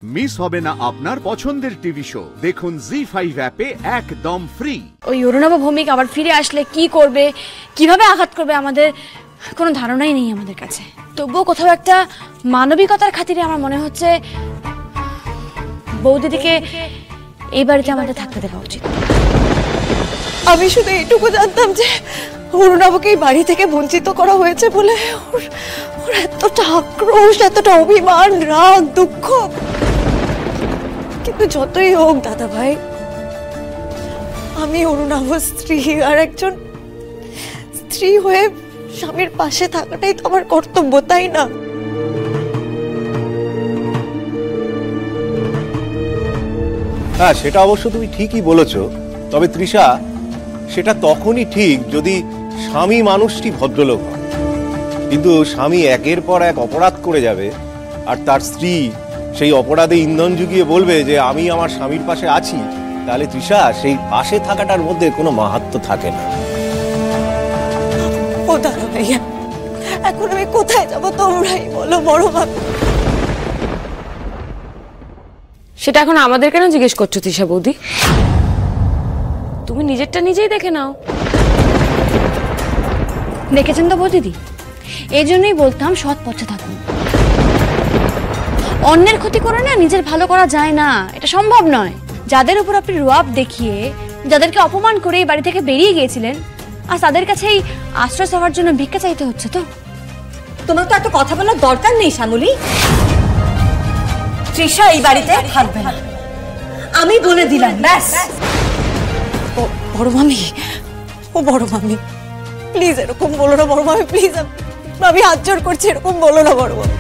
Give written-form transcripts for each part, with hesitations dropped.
Miss হবে না আপনার পছন্দের টিভি শো। দেখুন জি5 অ্যাপে একদম ফ্রি। ওই অরুণাভ ভৌমিক আবার ফিরে আসলে কি করবে, কিভাবে আঘাত করবে, আমাদের কোনো ধারণাই নেই আমাদের কাছে। তবুও কোথাও একটা মানবিকতার খাতিরে আমার মনে হচ্ছে বৌদিদিকে এই বাড়িতে আমাদের থাকতে দেওয়া উচিত। আমি শুধু এইটুকু জানতাম যে অরুণাভকে এই বাড়ি থেকে বঞ্চিত করা হয়েছে বলে ওর এতটা আক্রোশ, এতটা অভিমান, রাগ, দুঃখ। কিন্তু যতই হোক দাদা ভাই, আমি অরুণাভ স্ত্রী, আর একজন স্ত্রী হয়ে স্বামীর পাশে থাকাটাই তো আমার কর্তব্য, তাই না? হ্যাঁ, সেটা অবশ্য তুমি ঠিকই বলেছো। তবে তৃষা, সেটা তখনই ঠিক যদি স্বামী মানুষটি ভদ্রলোক হয়। কিন্তু স্বামী একের পর এক অপরাধ করে যাবে আর তার স্ত্রী সেই অপরাধে ইন্ধন জুগিয়ে বলবে যে আমি আমার স্বামীর পাশে আছি, তাহলে তৃষা সেই পাশে থাকাটার মধ্যে কোনো মাহাত্ম্য থাকে না। ও দাদা ভাইয়া, এখন আমি কোথায় যাবো তোমরাই বলো বড় ভাবি। সেটা এখন আমাদের কেন জিজ্ঞেস করছো তৃষা বৌদি? তুমি নিজেরটা নিজেই দেখে নাও। দেখেছেন তো বৌদিদি, এই জন্যই বলতাম সৎ পথে থাকুন। অন্যের ক্ষতি করে না নিজের ভালো করা যায় না, এটা সম্ভব নয়। যাদের উপর আপনি রোয়াব দেখিয়ে, যাদেরকে অপমান করে এই বাড়ি থেকে বেরিয়ে গিয়েছিলেন, আর তাদের কাছেই আশ্রয় চাওয়ার জন্য ভিক্ষা চাইতে হচ্ছে। তো তোমার তো একটা কথা বলার দরকার নেই শ্যামলী। তৃষা এই বাড়িতে থাকবে না, আমি বলে দিলাম, ব্যাস। বড় মামি, ও বড় মামি, প্লিজ এরকম বলো না বড় মামি, প্লিজ। আমি হাত জোড় করছি, এরকম বলো না বড় মামি।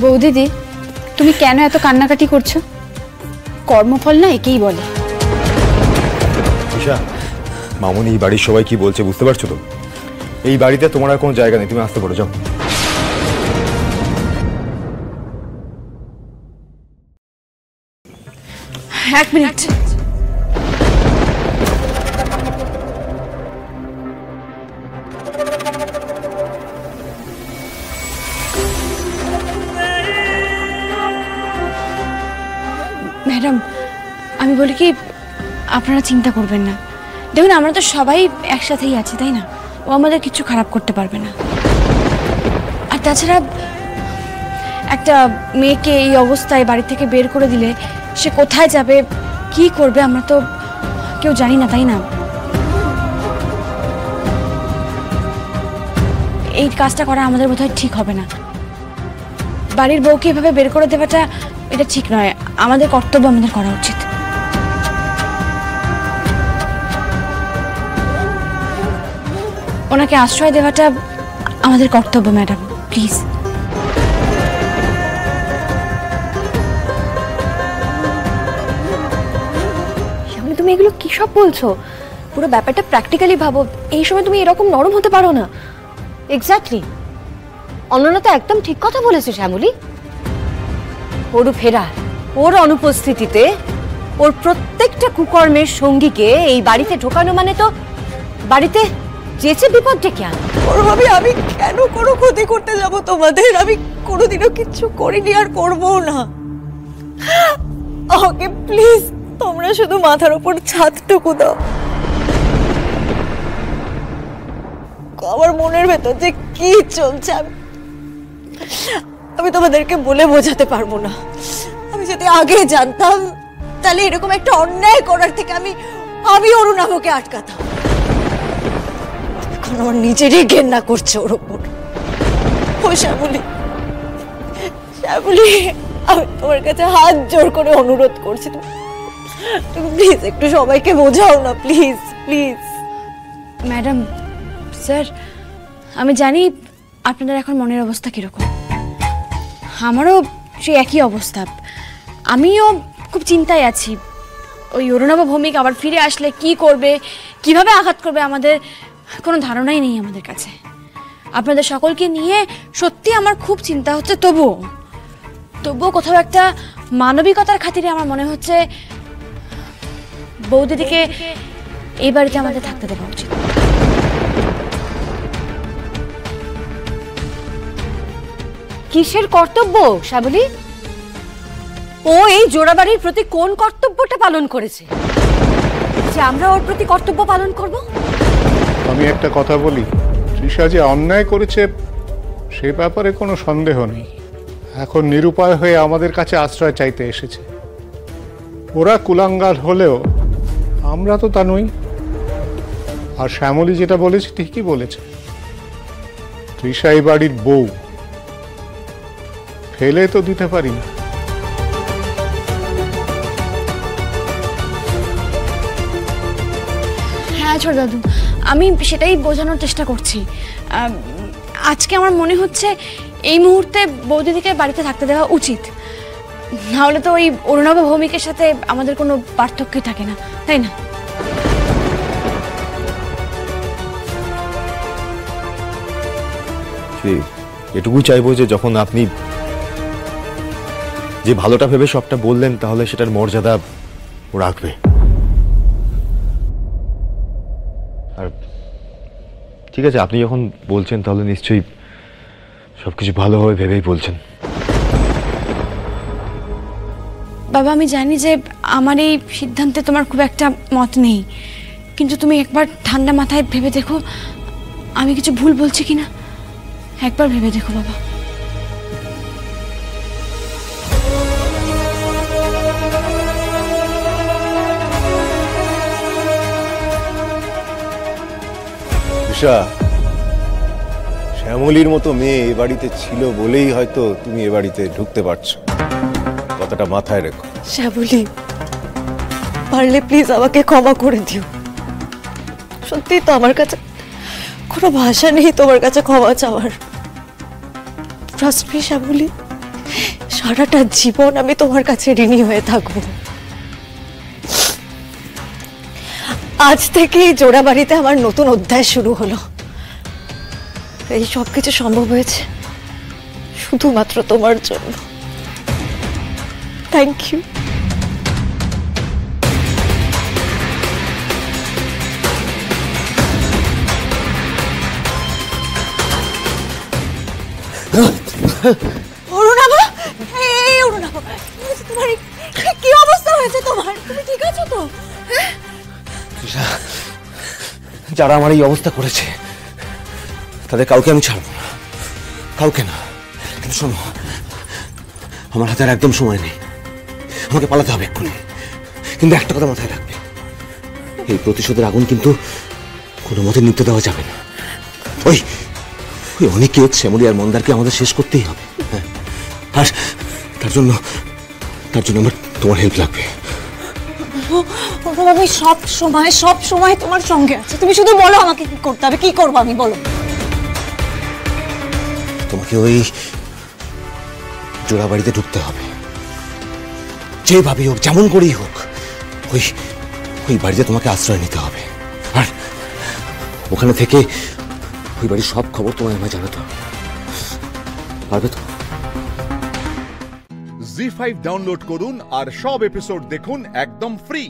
বৌদিদি, তুমি কেন এত কান্নাকাটি করছো? কর্মফল না একেই বলে। মামুনি এই বাড়ির সবাই কি বলছে বুঝতে পারছো তো? এই বাড়িতে তোমার আর কোনো জায়গা নেই, তুমি আসতে পারো, যাও। এক মিনিট। ম্যাডাম, আমি বলি কি, আপনারা চিন্তা করবেন না। দেখুন, আমরা তো সবাই একসাথেই আছি, তাই না? ও আমাদের কিছু খারাপ করতে পারবে না। আর তাছাড়া একটা মেয়েকে এই অবস্থায় বাড়ি থেকে বের করে দিলে সে কোথায় যাবে, কি করবে, আমরা তো কেউ জানি না, তাই না? এই কাজটা করা আমাদের বোধহয় ঠিক হবে না। বাড়ির বউকে এভাবে বের করে দেওয়াটা এটা ঠিক নয়। আমাদের কর্তব্য আমাদের করা উচিত। ওনাকে আশ্রয় দেওয়াটা আমাদের কর্তব্য ম্যাডাম, প্লিজ। তুমি এগুলো কি সব বলছো? পুরো ব্যাপারটা প্র্যাকটিক্যালি ভাবো। এই সময় তুমি এরকম নরম হতে পারো না। এক্স্যাক্টলি, অনন্যা তো একদম ঠিক কথা বলেছে শ্যামলী। ওর ফেরার, ওর অনুপস্থিতিতে ওর প্রত্যেকটা কুকর্মের সঙ্গীকে এই বাড়িতে ঢোকানো মানে তো বাড়িতে যেচে বিপদ ডেকে আনা। বড় ভাবি, আমি কেন কোনো ক্ষতি করতে যাব তোমাদের? আমি কোনোদিনও কিচ্ছু করিনি আর করবো না। ওকে প্লিজ, তোমরা শুধু মাথার উপর ছাদটুকু দাও। আমার মনের ভেতর যে কি চলছে আমি তোমাদেরকে বলে বোঝাতে পারবো না। আমি যদি আগে জানতাম, তাহলে এরকম একটা অন্যায় করার থেকে আমি অরুণাভকে আটকাতাম। এখন আমার নিজেরই ঘেন্না করছে ওর ওপর। ও শ্যামলী, শ্যামলী, আমি তোমার কাছে হাত জোড় করে অনুরোধ করছি, তুমি প্লিজ একটু সবাইকে বোঝাও না, প্লিজ প্লিজ। ম্যাডাম, স্যার, আমি জানি আপনাদের এখন মনের অবস্থা কিরকম। আমারও সেই একই অবস্থা। আমিও খুব চিন্তায় আছি। ওই অরুণাভ ভৌমিক আবার ফিরে আসলে কি করবে, কিভাবে আঘাত করবে, আমাদের কোনো ধারণাই নেই আমাদের কাছে। আপনাদের সকলকে নিয়ে সত্যি আমার খুব চিন্তা হচ্ছে। তবুও কোথাও একটা মানবিকতার খাতিরে আমার মনে হচ্ছে বৌদিদিকে এই বাড়িতে আমাদের থাকতে দেওয়া উচিত। কিসের কর্তব্য শ্যামলী? ও এই জোড়াবাড়ির প্রতি কোন কর্তব্যটা পালন করেছে যে আমরা ওর প্রতি কর্তব্য পালন করব? আমি একটা কথা বলি, তৃষা যে অন্যায় করেছে সে ব্যাপারে কোনো সন্দেহ নেই। এখন নিরুপায় হয়ে আমাদের কাছে আশ্রয় চাইতে এসেছে। ওরা কুলাঙ্গার হলেও আমরা তো তা নই। আর শ্যামলী যেটা বলেছে ঠিকই বলেছে, তৃষা এই বাড়ির বউ, ফেলে তো দিতে পারি না। হ্যাঁ ছোট দাদু, আমি সেটাই বোঝানোর চেষ্টা করছি। আজকে আমার মনে হচ্ছে এই মুহূর্তে বৌদিদিকে বাড়িতে থাকতে দেওয়া উচিত, নাহলে তো ওই অরুণাভ ভৌমিকের সাথে আমাদের কোনো পার্থক্যই থাকে না, তাই না? এটুকু চাইবো যে যখন আপনি যে ভালোটা ভেবে সবটা বললেন, তাহলে সেটার মর্যাদা ও রাখবে। আর ঠিক আছে, আপনি যখন বলছেন তাহলে নিশ্চয়ই সবকিছু ভালোভাবে ভেবেই বলছেন। বাবা, আমি জানি যে আমার এই সিদ্ধান্তে তোমার খুব একটা মত নেই, কিন্তু তুমি একবার ঠান্ডা মাথায় ভেবে দেখো আমি কিছু ভুল বলছি কিনা। একবার ভেবে দেখো বাবা। তৃষা, শ্যামলীর মতো মেয়ে এ বাড়িতে ছিল বলেই হয়তো তুমি এ বাড়িতে ঢুকতে পারছো। কথাটা মাথায় রেখো। শ্যামলী, পারলে প্লিজ আমাকে ক্ষমা করে দিও। সত্যি তো আমার কাছে কোনো ভাষা নেই তোমার কাছে ক্ষমা চাওয়ার। ট্রাস্ট মি শ্যামলী, সারাটা জীবন আমি তোমার কাছে ঋণী হয়ে থাকবো। আজ থেকে এই জোড়া বাড়িতে আমার নতুন অধ্যায় শুরু হলো। এই সব কিছু সম্ভব হয়েছে শুধুমাত্র তোমার জন্য। Thank you. অরুণাভ, এই অরুণাভ, তোমার কি অবস্থা হয়েছে? তোমার তুমি ঠিক আছো তো? যারা আমার এই অবস্থা করেছে তাদের কাউকে আমি ছাড়বো না, কাউকে না। কিন্তু শোনো, আমার হাতে আর একদম সময় নেই, আমাকে পালাতে হবে এক্ষুনি। কিন্তু একটা কথা মাথায় রাখবে, এই প্রতিশোধের আগুন কিন্তু কোনো মতে নিতে দেওয়া যাবে না। ওই ওই অনেকে শ্যামলী আর মন্দারকে আমাদের শেষ করতেই হবে। হ্যাঁ, আর তার জন্য আমার তোমার হেল্প লাগবে। আমি সব সময় তোমার সঙ্গে আছি। তুমি শুধু বলো আমাকে কি করতে হবে, কি করবো আমি, বলো। তোমাকে ওই জোড়া বাড়িতে ঢুকতে হবে, যেভাবেই হোক, যেমন করেই হোক, ওই বাড়িতে তোমাকে আশ্রয় নিতে হবে। আর ওখানে থেকে ওই বাড়ির সব খবর তোমায় আমায় জানাতে হবে, পারবে তো? জি5 ডাউনলোড করুন আর সব এপিসোড দেখুন একদম ফ্রি।